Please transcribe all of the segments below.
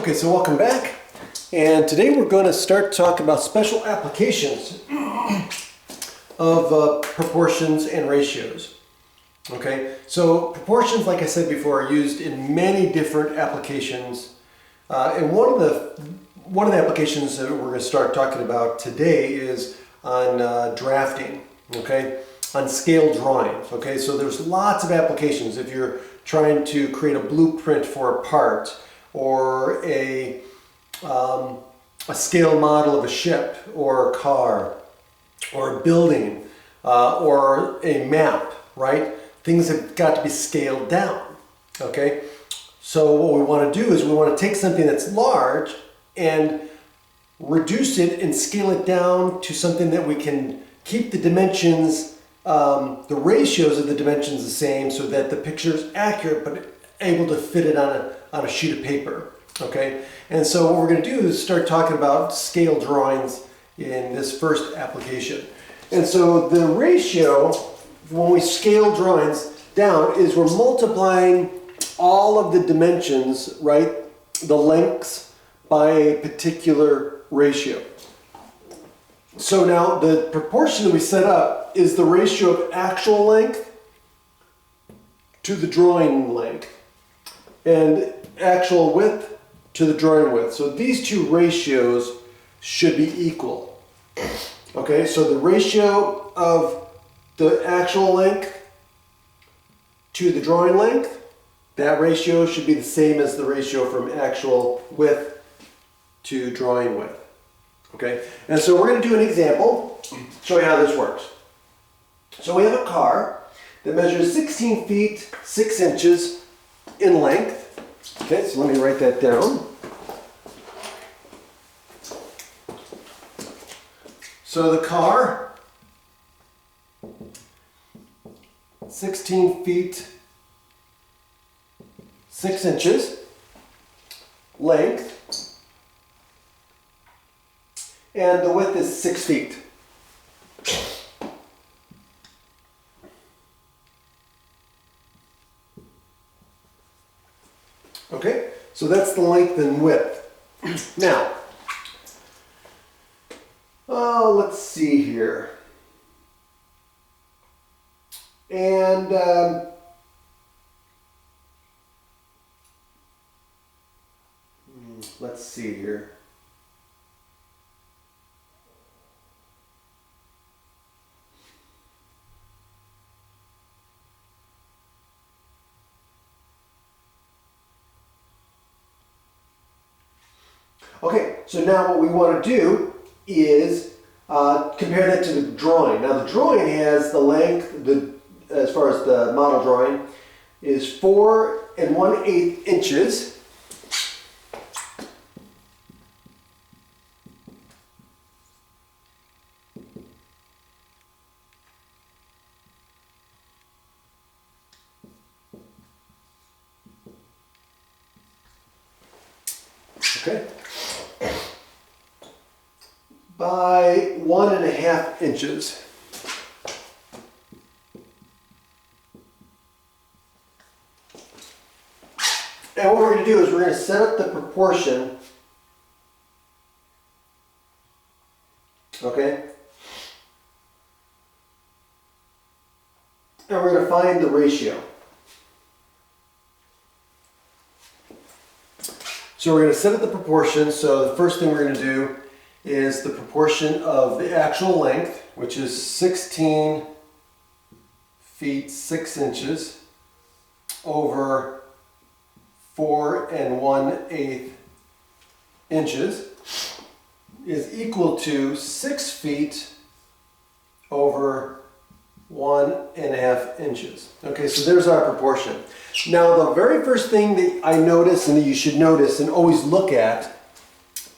Okay, so welcome back. And today we're going to start talking about special applications of proportions and ratios. Okay, so proportions, like I said before, are used in many different applications. And one of the applications that we're going to start talking about today is on drafting. Okay, on scale drawings. Okay, so there's lots of applications if you're trying to create a blueprint for a part, or a scale model of a ship or a car or a building or a map, right? Things have got to be scaled down, okay? So what we want to do is we want to take something that's large and reduce it and scale it down to something that we can keep the dimensions, the ratios of the dimensions the same, so that the picture is accurate but able to fit it on a sheet of paper, okay? And so what we're going to do is start talking about scale drawings in this first application. And so the ratio, when we scale drawings down, is we're multiplying all of the dimensions, right, the lengths, by a particular ratio. So now the proportion that we set up is the ratio of actual length to the drawing length, and actual width to the drawing width. So these two ratios should be equal. Okay, so the ratio of the actual length to the drawing length, that ratio should be the same as the ratio from actual width to drawing width. Okay, and so we're going to do an example, show you how this works. So we have a car that measures 16 feet 6 inches in length. Okay, so let me write that down. So the car, 16 feet 6 inches length, and the width is 6 feet. Okay, so that's the length and width. Now, let's see here. And let's see here. Okay, so now what we want to do is compare that to the drawing. Now the drawing has the length, as far as the model drawing, is 4 1/8 inches. Okay, by 1.5 inches. And what we're going to do is we're going to set up the proportion, okay, and we're going to find the ratio. So we're going to set up the proportion. So the first thing we're going to do is the proportion of the actual length, which is 16 feet 6 inches over 4 1/8 inches, is equal to 6 feet over 1.5 inches. Okay, so there's our proportion. Now the very first thing that I notice, and that you should notice and always look at,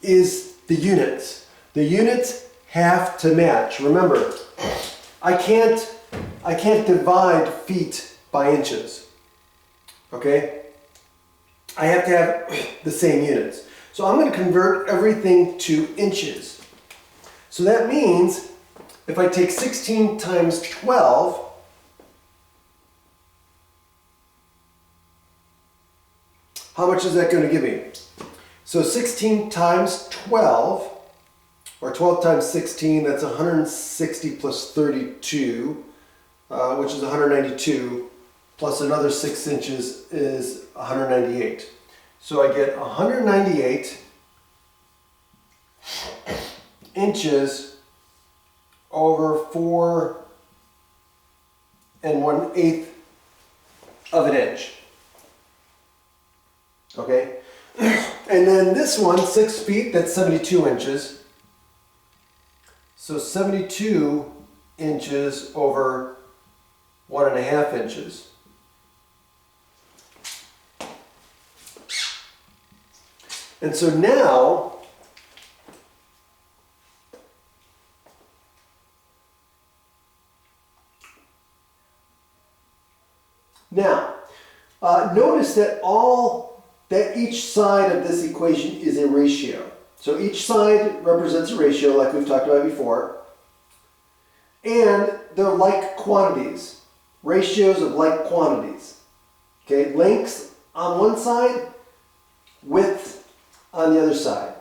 is the units. The units have to match. Remember, I can't divide feet by inches. Okay? I have to have the same units. So I'm going to convert everything to inches. So that means if I take 16 times 12, how much is that going to give me? So 16 times 12, or 12 times 16, that's 160 plus 32, which is 192, plus another 6 inches is 198. So I get 198 inches over 4 1/8 of an inch. Okay? And then this one, 6 feet, that's 72 inches. So 72 inches over 1.5 inches. And so now, notice that each side of this equation is a ratio. So each side represents a ratio like we've talked about before. And they're like quantities, ratios of like quantities. Okay, lengths on one side, width on the other side.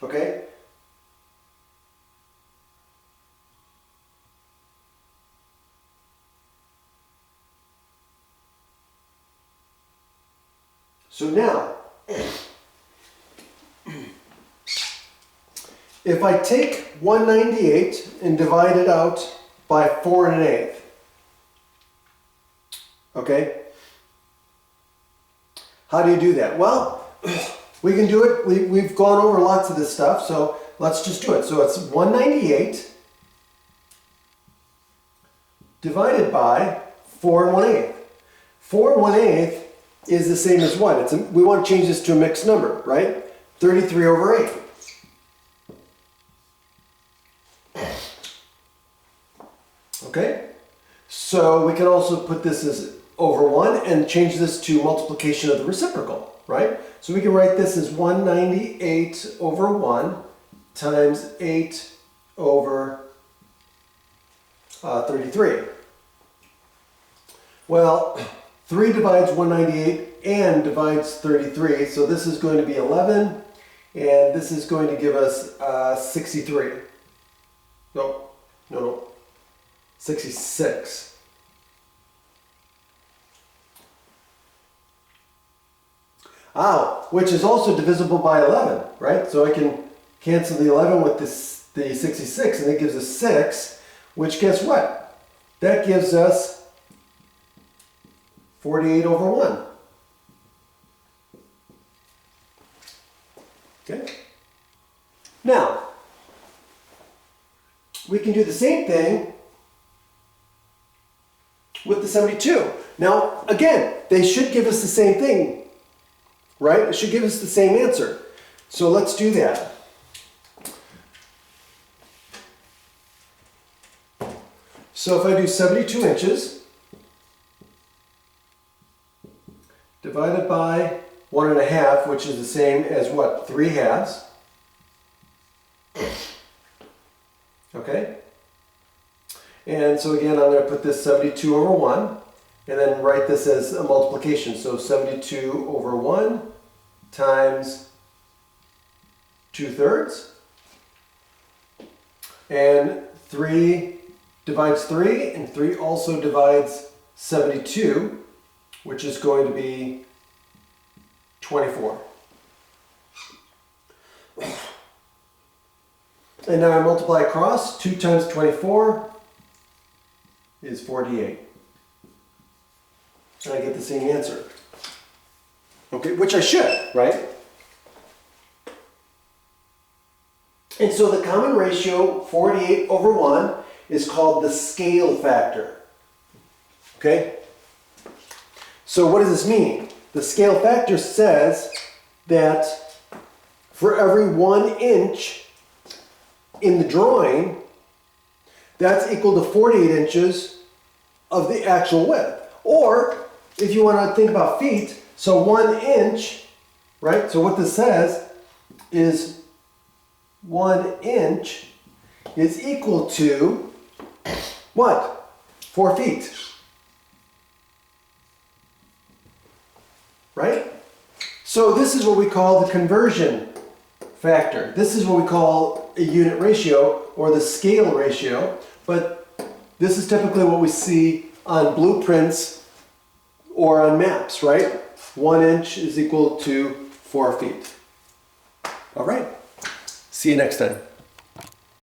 Okay? So now, if I take 198 and divide it out by 4 1/8, okay? How do you do that? Well, we can do it. We've gone over lots of this stuff, so let's just do it. So it's 198 divided by 4 1/8. 4 1/8 is the same as what? We want to change this to a mixed number, right? 33 over 8. Okay? So we can also put this as over 1 and change this to multiplication of the reciprocal, right? So we can write this as 198 over 1 times 8 over 33. Well, 3 divides 198 and divides 33, so this is going to be 11, and this is going to give us 63. No, 66. Which is also divisible by 11, right? So I can cancel the 11 with the 66, and it gives us 6, which guess what? That gives us 48 over 1. Okay? Now, we can do the same thing with the 72. Now, again, they should give us the same thing, right? It should give us the same answer. So let's do that. So if I do 72 inches divided by 1 1/2, which is the same as what? 3 halves. Okay? And so again, I'm going to put this 72 over 1 and then write this as a multiplication. So 72 over 1 times 2/3. And 3 divides 3, and 3 also divides 72, which is going to be 24. And now I multiply across. 2 times 24 is 48. And I get the same answer. Okay, which I should, right? And so the common ratio, 48 over 1, is called the scale factor. Okay? So what does this mean? The scale factor says that for every 1 inch in the drawing, that's equal to 48 inches of the actual width. Or, if you want to think about feet, so 1 inch, right? So what this says is 1 inch is equal to what? 4 feet. Right? So this is what we call the conversion factor. This is what we call a unit ratio or the scale ratio, but this is typically what we see on blueprints or on maps, right? 1 inch is equal to 4 feet. All right. See you next time.